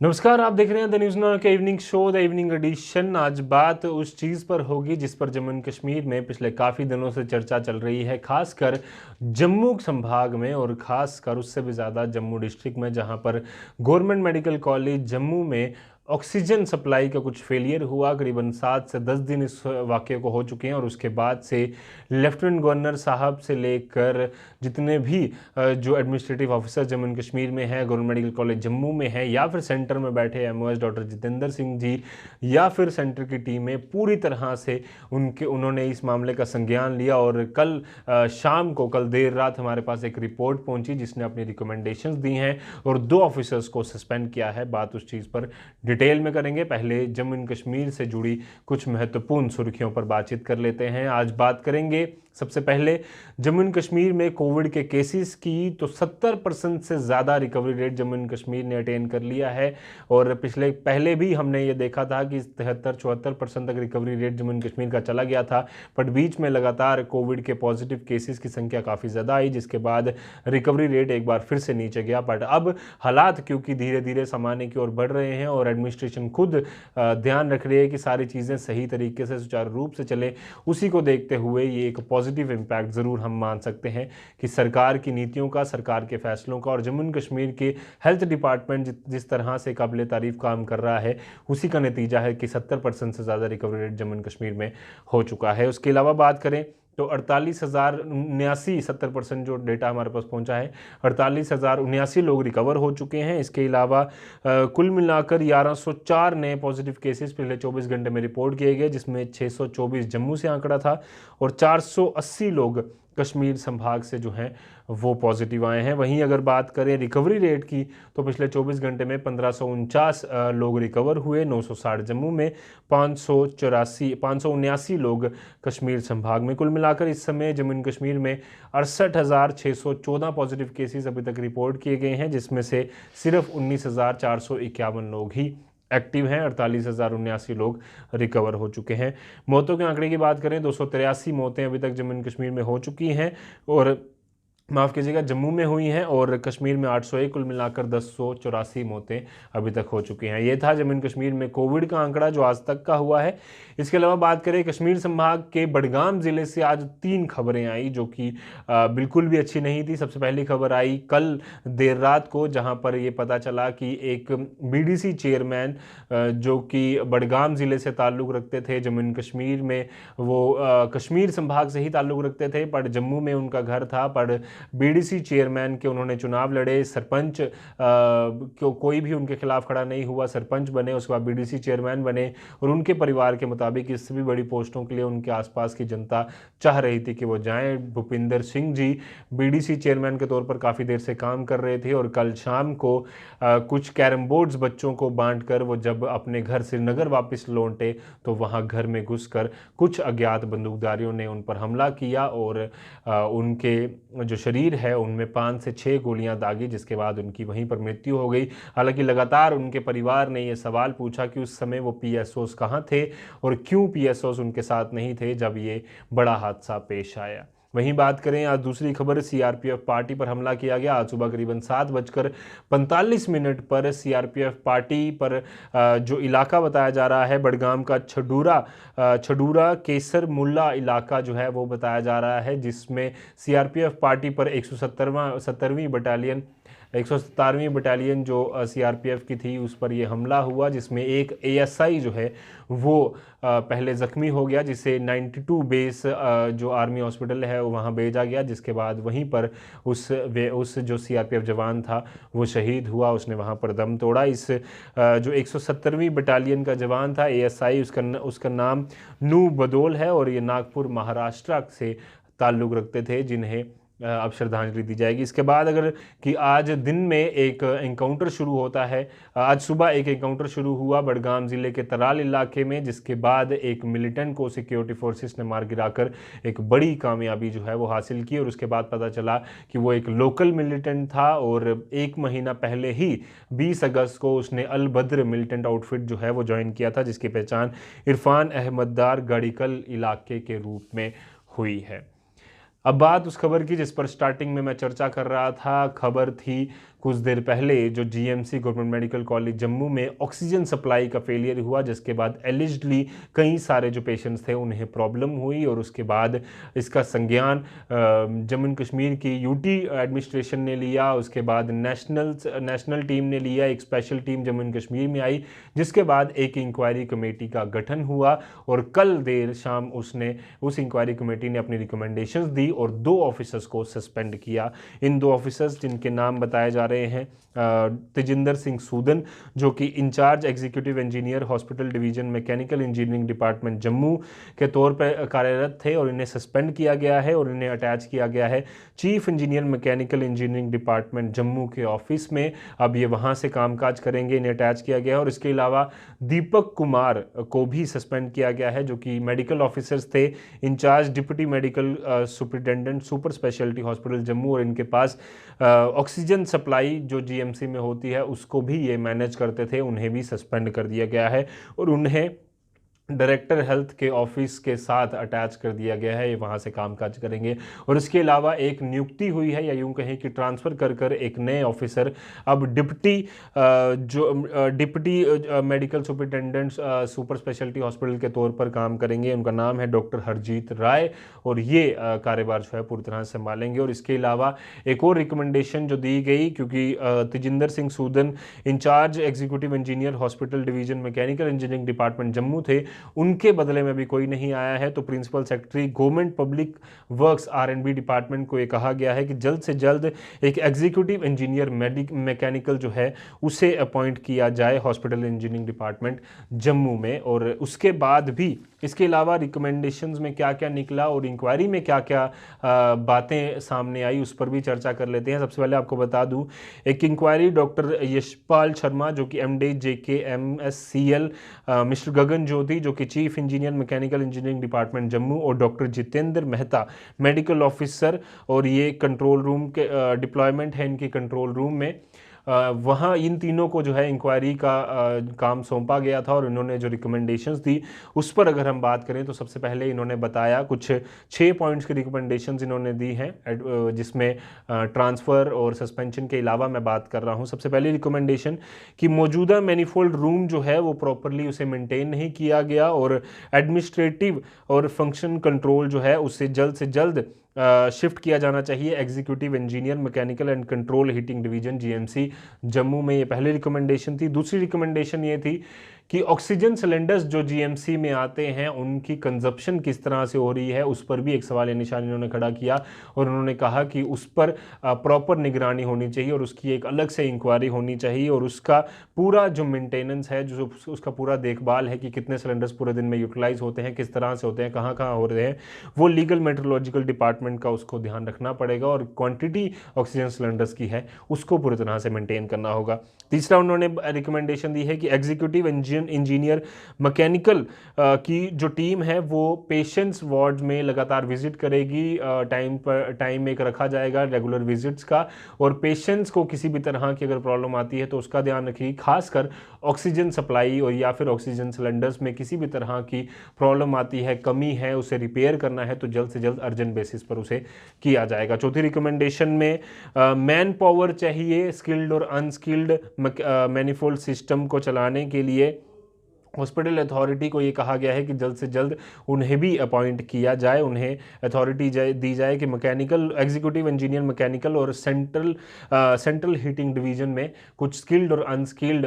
नमस्कार, आप देख रहे हैं द न्यूज़ नाउ के evening show the evening edition. आज बात उस चीज़ पर होगी जिस पर जम्मू एंड कश्मीर में पिछले काफ़ी दिनों से चर्चा चल रही है, खासकर जम्मू संभाग में और ख़ासकर उससे भी ज़्यादा जम्मू डिस्ट्रिक्ट में, जहां पर गवर्नमेंट मेडिकल कॉलेज जम्मू में ऑक्सीजन सप्लाई का कुछ फेलियर हुआ। करीबन 7 से 10 दिन इस वाक़े को हो चुके हैं और उसके बाद से लेफ्टिनेंट गवर्नर साहब से लेकर जितने भी जो administrative officer Jammu and Kashmir में है, गवर्नमेंट मेडिकल कॉलेज जम्मू में है, या फिर सेंटर में बैठे एमओएस डॉक्टर जितेंद्र सिंह जी या फिर सेंटर की टीमें, पूरी तरह से उन्होंने इस मामले का संज्ञान लिया। और कल शाम को, कल देर रात हमारे पास एक रिपोर्ट पहुंची जिसने अपनी रिकमेंडेशंस दी हैं और 2 ऑफिसर्स को सस्पेंड किया है। बात उस चीज़ पर डिटेल में करेंगे। पहले जम्मू एंड कश्मीर से जुड़ी कुछ महत्वपूर्ण सुर्खियों पर बातचीत कर लेते हैं। आज बात करेंगे सबसे पहले जम्मू एंड कश्मीर में कोविड के केसेस की। तो 70% से ज़्यादा recovery rate Jammu and Kashmir ने अटेन कर लिया है और पहले भी हमने ये देखा था कि 73-74% तक recovery rate Jammu and Kashmir का चला गया था, बट बीच में लगातार कोविड के पॉजिटिव केसेस की संख्या काफ़ी ज़्यादा आई, जिसके बाद रिकवरी रेट एक बार फिर से नीचे गया। बट अब हालात क्योंकि धीरे धीरे सामान्य की ओर बढ़ रहे हैं और एडमिनिस्ट्रेशन खुद ध्यान रख रही है कि सारी चीज़ें सही तरीके से सुचारू रूप से चले, उसी को देखते हुए ये एक पॉजिटिव इम्पैक्ट ज़रूर हम मान सकते हैं कि सरकार की नीतियों का, सरकार के फैसलों का और जम्मू एंड कश्मीर के हेल्थ डिपार्टमेंट जिस तरह से काबिल तारीफ काम कर रहा है, उसी का नतीजा है कि 70% से ज़्यादा recovery rate Jammu and Kashmir में हो चुका है। उसके अलावा बात करें तो 48,079, 70% जो डेटा हमारे पास पहुंचा है, 48,079 लोग रिकवर हो चुके हैं। इसके अलावा कुल मिलाकर 1104 नए पॉजिटिव केसेस पिछले 24 घंटे में रिपोर्ट किए गए, जिसमें 624 जम्मू से आंकड़ा था और 480 लोग कश्मीर संभाग से जो हैं वो पॉजिटिव आए हैं। वहीं अगर बात करें रिकवरी रेट की तो पिछले 24 घंटे में 1549 लोग रिकवर हुए, 960 जम्मू में, 579 लोग कश्मीर संभाग में। कुल मिलाकर इस समय जम्मू एंड कश्मीर में 68,614 पॉजिटिव केसेस अभी तक रिपोर्ट किए गए हैं, जिसमें से सिर्फ 19,451 लोग ही एक्टिव हैं। 48,079 लोग रिकवर हो चुके हैं। मौतों के आंकड़े की बात करें, 283 मौतें अभी तक जम्मू एंड कश्मीर में हो चुकी हैं और माफ़ कीजिएगा, जम्मू में हुई हैं, और कश्मीर में 801, कुल मिलाकर 1084 मौतें अभी तक हो चुकी हैं। ये था जम्मू एंड कश्मीर में कोविड का आंकड़ा जो आज तक का हुआ है। इसके अलावा बात करें कश्मीर संभाग के बडगाम ज़िले से, आज 3 खबरें आई जो कि बिल्कुल भी अच्छी नहीं थी। सबसे पहली खबर आई कल देर रात को, जहां पर ये पता चला कि एक बीडीसी चेयरमैन जो कि बडगाम ज़िले से ताल्लुक़ रखते थे, जम्मू एंड कश्मीर में वो कश्मीर संभाग से ही ताल्लुक़ रखते थे, पर जम्मू में उनका घर था, पर बीडीसी चेयरमैन के उन्होंने चुनाव लड़े, सरपंच कोई भी उनके खिलाफ खड़ा नहीं हुआ, सरपंच बने, उसके बाद बीडीसी चेयरमैन बने और उनके परिवार के मुताबिक इससे भी बड़ी पोस्टों के लिए उनके आसपास की जनता चाह रही थी कि वो जाएं। भूपिंदर सिंह जी बीडीसी चेयरमैन के तौर पर काफ़ी देर से काम कर रहे थे और कल शाम को कुछ कैरम बोर्ड्स बच्चों को बांटकर वो जब अपने घर श्रीनगर वापस लौटे तो वहाँ घर में घुसकर कुछ अज्ञात बंदूकधारियों ने उन पर हमला किया और उनके जो शरीर है उनमें 5 से 6 गोलियां दागी, जिसके बाद उनकी वहीं पर मृत्यु हो गई। हालांकि लगातार उनके परिवार ने यह सवाल पूछा कि उस समय वो पीएसओस कहां थे और क्यों पीएसओस उनके साथ नहीं थे जब ये बड़ा हादसा पेश आया। वहीं बात करें आज दूसरी खबर, सीआरपीएफ पार्टी पर हमला किया गया। आज सुबह करीबन 7:45 पर सीआरपीएफ पार्टी पर जो इलाका बताया जा रहा है बडगाम का छडूरा केसर मुल्ला इलाका जो है वो बताया जा रहा है, जिसमें सीआरपीएफ पार्टी पर 117वीं बटालियन जो सीआरपीएफ की थी उस पर यह हमला हुआ, जिसमें एक एएसआई जो है वो पहले ज़ख्मी हो गया, जिसे 92 बेस जो आर्मी हॉस्पिटल है वहाँ भेजा गया, जिसके बाद वहीं पर उस जो सीआरपीएफ जवान था वो शहीद हुआ, उसने वहाँ पर दम तोड़ा। इस जो 170वीं बटालियन का जवान था एएसआई, उसका नाम नू बदोल है और ये नागपुर महाराष्ट्र से ताल्लुक़ रखते थे, जिन्हें अब श्रद्धांजलि दी जाएगी। इसके बाद अगर कि आज दिन में एक एनकाउंटर शुरू होता है, आज सुबह एक एनकाउंटर शुरू हुआ बडगाम ज़िले के तराल इलाके में, जिसके बाद एक मिलिटेंट को सिक्योरिटी फोर्सेस ने मार गिराकर एक बड़ी कामयाबी जो है वो हासिल की और उसके बाद पता चला कि वो एक लोकल मिलिटेंट था और 1 महीना पहले ही 20 अगस्त को उसने अल बद्र मिलिटेंट आउटफिट जो है वो ज्वाइन किया था, जिसकी पहचान इरफान अहमद दार गड़ीकल इलाके के रूप में हुई है। अब बात उस खबर की जिस पर स्टार्टिंग में मैं चर्चा कर रहा था, खबर थी कुछ देर पहले जो GMC government medical college Jammu में ऑक्सीजन सप्लाई का फेलियर हुआ, जिसके बाद एलिजिडली कई सारे जो पेशेंट्स थे उन्हें प्रॉब्लम हुई और उसके बाद इसका संज्ञान जम्मू कश्मीर की यूटी एडमिनिस्ट्रेशन ने लिया। उसके बाद नेशनल टीम ने लिया, एक स्पेशल टीम जम्मू कश्मीर में आई, जिसके बाद एक इंक्वायरी कमेटी का गठन हुआ और कल देर शाम उस इंक्वायरी कमेटी ने अपनी रिकमेंडेशंस दी और 2 ऑफिसर्स को सस्पेंड किया। इन 2 ऑफिसर्स जिनके नाम बताए जा रहे हैं तेजिंदर सिंह सूदन, जो कि in-charge executive engineer hospital division mechanical engineering department Jammu के तौर पर कार्यरत थे और इन्हें सस्पेंड किया गया है और इन्हें अटैच किया गया है chief engineer mechanical engineering department Jammu के ऑफिस में। अब ये वहाँ से कामकाज करेंगे, इन्हें अटैच किया गया है। और इसके अलावा दीपक कुमार को भी सस्पेंड किया गया है, जो कि मेडिकल ऑफिसर्स थे, in-charge deputy medical superintendent super speciality hospital Jammu, और इनके पास ऑक्सीजन सप्लाई जो जीएमसी में होती है उसको भी ये मैनेज करते थे, उन्हें भी सस्पेंड कर दिया गया है और उन्हें डायरेक्टर हेल्थ के ऑफिस के साथ अटैच कर दिया गया है। ये वहाँ से कामकाज करेंगे। और इसके अलावा एक नियुक्ति हुई है, या यूँ कहें कि ट्रांसफ़र कर एक नए ऑफिसर अब deputy medical superintendent super speciality hospital के तौर पर काम करेंगे। उनका नाम है डॉक्टर हरजीत राय और ये कार्यभार जो है पूरी तरह से संभालेंगे। और इसके अलावा एक और रिकमेंडेशन जो दी गई, क्योंकि Tejinder Singh Sudan incharge executive engineer hospital division mechanical engineering department Jammu थे, उनके बदले में भी कोई नहीं आया है। तो principal secretary government public works R and B department को ये कहा गया है कि जल्द से जल्द एक एग्जीक्यूटिव इंजीनियर मैकेनिकल जो है उसे अपॉइंट किया जाए हॉस्पिटल इंजीनियरिंग डिपार्टमेंट जम्मू में। और उसके बाद भी इसके अलावा रिकमेंडेशंस में क्या क्या निकला और इंक्वायरी में क्या क्या बातें सामने आई, उस पर भी चर्चा कर लेते हैं। सबसे पहले आपको बता दूं, एक इंक्वायरी डॉक्टर यशपाल शर्मा जो कि MD JKMSCL, mister Gagan Jyoti जो कि chief engineer mechanical engineering department Jammu, और doctor Jitendra Mehta medical officer, और ये कंट्रोल रूम के डिप्लॉयमेंट है इनकी कंट्रोल रूम में। वहाँ इन तीनों को जो है इंक्वायरी का काम सौंपा गया था और इन्होंने जो रिकमेंडेशंस दी उस पर अगर हम बात करें तो सबसे पहले इन्होंने बताया कुछ 6 पॉइंट्स की रिकमेंडेशंस इन्होंने दी हैं, जिसमें ट्रांसफ़र और सस्पेंशन के अलावा मैं बात कर रहा हूँ। सबसे पहली रिकमेंडेशन कि मौजूदा मैनिफोल्ड रूम जो है वो प्रॉपरली उसे मेंटेन नहीं किया गया और एडमिनिस्ट्रेटिव और फंक्शन कंट्रोल जो है उसे जल्द से जल्द शिफ्ट किया जाना चाहिए executive engineer mechanical and control heating division GMC Jammu में। ये पहली रिकमेंडेशन थी। दूसरी रिकमेंडेशन ये थी कि ऑक्सीजन सिलेंडर्स जो जीएमसी में आते हैं उनकी कंजप्शन किस तरह से हो रही है, उस पर भी एक सवाल निशान इन्होंने खड़ा किया और उन्होंने कहा कि उस पर प्रॉपर निगरानी होनी चाहिए और उसकी एक अलग से इंक्वायरी होनी चाहिए और उसका पूरा जो मेंटेनेंस है, जो उसका पूरा देखभाल है कि कितने सिलेंडर्स पूरे दिन में यूटिलाइज होते हैं, किस तरह से होते हैं, कहाँ कहाँ हो रहे हैं, वो लीगल मेट्रोलॉजिकल डिपार्टमेंट का उसको ध्यान रखना पड़ेगा और क्वांटिटी ऑक्सीजन सिलेंडर्स की है उसको पूरी तरह से मेंटेन करना होगा। तीसरा उन्होंने रिकमेंडेशन दी है कि एग्जीक्यूटिव इंजीनियर मैकेनिकल की जो टीम है वो पेशेंट्स वार्ड में लगातार विजिट करेगी, टाइम एक रखा जाएगा रेगुलर विजिट्स का, और पेशेंट्स को किसी भी तरह की अगर प्रॉब्लम आती है तो उसका ध्यान रखिए, खासकर ऑक्सीजन सप्लाई और या फिर ऑक्सीजन सिलेंडर्स में किसी भी तरह की प्रॉब्लम आती है, कमी है, उसे रिपेयर करना है तो जल्द से जल्द अर्जेंट बेसिस पर उसे किया जाएगा। चौथी रिकमेंडेशन में मैन पावर चाहिए स्किल्ड और अनस्किल्ड मैनिफोल्ड सिस्टम को चलाने के लिए हॉस्पिटल अथॉरिटी को ये कहा गया है कि जल्द से जल्द उन्हें भी अपॉइंट किया जाए, उन्हें अथॉरिटी दी जाए कि मैकेनिकल एग्जीक्यूटिव इंजीनियर मैकेनिकल और सेंट्रल हीटिंग डिवीजन में कुछ स्किल्ड और अनस्किल्ड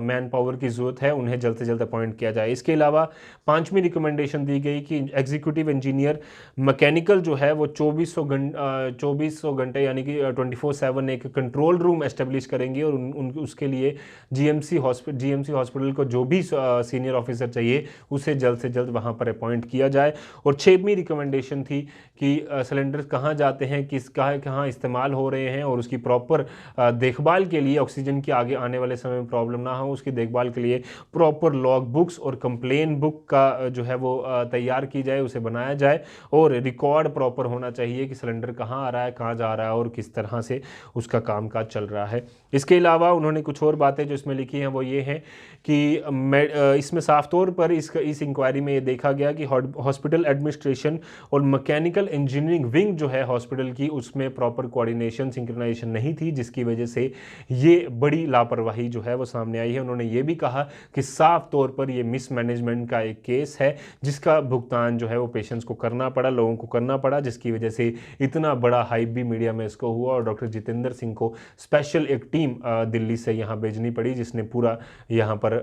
मैन पावर की ज़रूरत है, उन्हें जल्द से जल्द अपॉइंट किया जाए। इसके अलावा पांचवी रिकमेंडेशन दी गई कि एग्जीक्यूटिव इंजीनियर मैकेनिकल जो है वो 2400 घंटे यानी कि 24/7 एक कंट्रोल रूम एस्टेब्लिश करेंगे और उसके लिए जीएमसी हॉस्पिटल को जो भी सीनियर ऑफिसर चाहिए उसे जल्द से जल्द वहां पर अपॉइंट किया जाए। और 6वीं रिकमेंडेशन थी कि सिलेंडर कहां जाते हैं, कहां इस्तेमाल हो रहे हैं और उसकी प्रॉपर देखभाल के लिए ऑक्सीजन की आगे आने वाले समय में प्रॉब्लम ना हो, उसकी देखभाल के लिए प्रॉपर लॉग बुक्स और कंप्लेन बुक का जो है वो तैयार की जाए, उसे बनाया जाए और रिकॉर्ड प्रॉपर होना चाहिए कि सिलेंडर कहाँ आ रहा है, कहाँ जा रहा है और किस तरह से उसका कामकाज चल रहा है। इसके अलावा उन्होंने कुछ और बातें जो इसमें लिखी हैं वो ये हैं कि इसमें साफ तौर पर इस इंक्वायरी में ये देखा गया कि हॉस्पिटल एडमिनिस्ट्रेशन और मैकेनिकल इंजीनियरिंग विंग जो है हॉस्पिटल की, उसमें प्रॉपर कोऑर्डिनेशन सिंक्रोनाइजेशन नहीं थी, जिसकी वजह से ये बड़ी लापरवाही जो है वो सामने आई है। उन्होंने ये भी कहा कि साफ तौर पर ये मिसमैनेजमेंट का एक केस है, जिसका भुगतान जो है वो पेशेंट्स को करना पड़ा, लोगों को करना पड़ा, जिसकी वजह से इतना बड़ा हाइप भी मीडिया में इसको हुआ और डॉक्टर जितेंद्र सिंह को स्पेशल एक टीम दिल्ली से यहाँ भेजनी पड़ी, जिसने पूरा यहाँ पर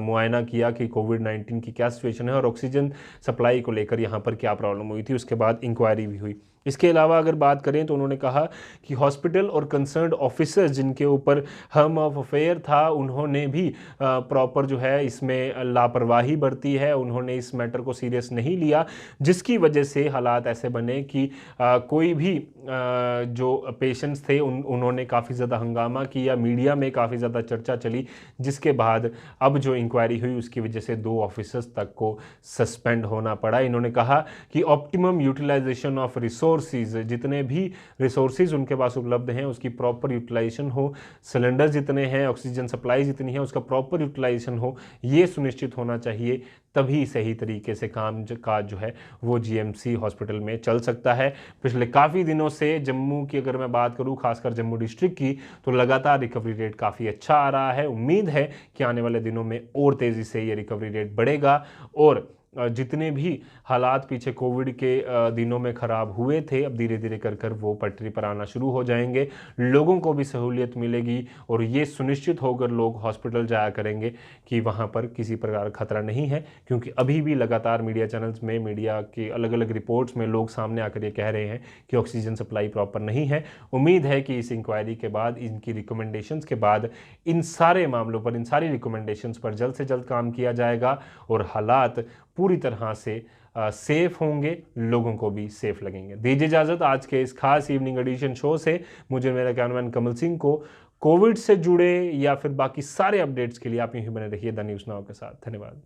मुआयना किया कि कोविड-19 की क्या सिचुएशन है और ऑक्सीजन सप्लाई को लेकर यहाँ पर क्या प्रॉब्लम हुई थी। उसके बाद इंक्वायरी भी हुई। इसके अलावा अगर बात करें तो उन्होंने कहा कि हॉस्पिटल और कंसर्न्ड ऑफिसर्स जिनके ऊपर हम ऑफ अफेयर था, उन्होंने भी प्रॉपर जो है इसमें लापरवाही बरती है, उन्होंने इस मैटर को सीरियस नहीं लिया, जिसकी वजह से हालात ऐसे बने कि कोई भी जो पेशेंट्स थे उन्होंने काफ़ी ज़्यादा हंगामा किया, मीडिया में काफ़ी ज़्यादा चर्चा चली, जिसके बाद अब जो इंक्वायरी हुई उसकी वजह से 2 ऑफिसर्स तक को सस्पेंड होना पड़ा। इन्होंने कहा कि ऑप्टिमम यूटिलाइजेशन ऑफ रिसोर्सेज, जितने भी रिसोर्सेज उनके पास उपलब्ध हैं उसकी प्रॉपर यूटिलाइजेशन हो, सिलेंडर जितने हैं, ऑक्सीजन सप्लाई जितनी है उसका प्रॉपर यूटिलाइजेशन हो, ये सुनिश्चित होना चाहिए, तभी सही तरीके से काम काज जो है वो जीएमसी हॉस्पिटल में चल सकता है। पिछले काफ़ी दिनों से जम्मू की अगर मैं बात करूं, खासकर जम्मू डिस्ट्रिक्ट की, तो लगातार रिकवरी रेट काफ़ी अच्छा आ रहा है। उम्मीद है कि आने वाले दिनों में और तेज़ी से ये रिकवरी रेट बढ़ेगा और जितने भी हालात पीछे कोविड के दिनों में ख़राब हुए थे, अब धीरे धीरे कर वो पटरी पर आना शुरू हो जाएंगे, लोगों को भी सहूलियत मिलेगी और ये सुनिश्चित होकर लोग हॉस्पिटल जाया करेंगे कि वहाँ पर किसी प्रकार खतरा नहीं है। क्योंकि अभी भी लगातार मीडिया चैनल्स में, मीडिया के अलग अलग रिपोर्ट्स में लोग सामने आकर ये कह रहे हैं कि ऑक्सीजन सप्लाई प्रॉपर नहीं है। उम्मीद है कि इस इंक्वायरी के बाद, इनकी रिकमेंडेशंस के बाद, इन सारे मामलों पर, इन सारी रिकमेंडेशंस पर जल्द से जल्द काम किया जाएगा और हालात पूरी तरह से सेफ होंगे, लोगों को भी सेफ लगेंगे। दीजिए इजाज़त आज के इस खास इवनिंग एडिशन शो से। मुझे मेरा कैमरामैन कमल सिंह को कोविड से जुड़े या फिर बाकी सारे अपडेट्स के लिए आप यूं ही बने रहिए द न्यूज़ नाउ के साथ। धन्यवाद।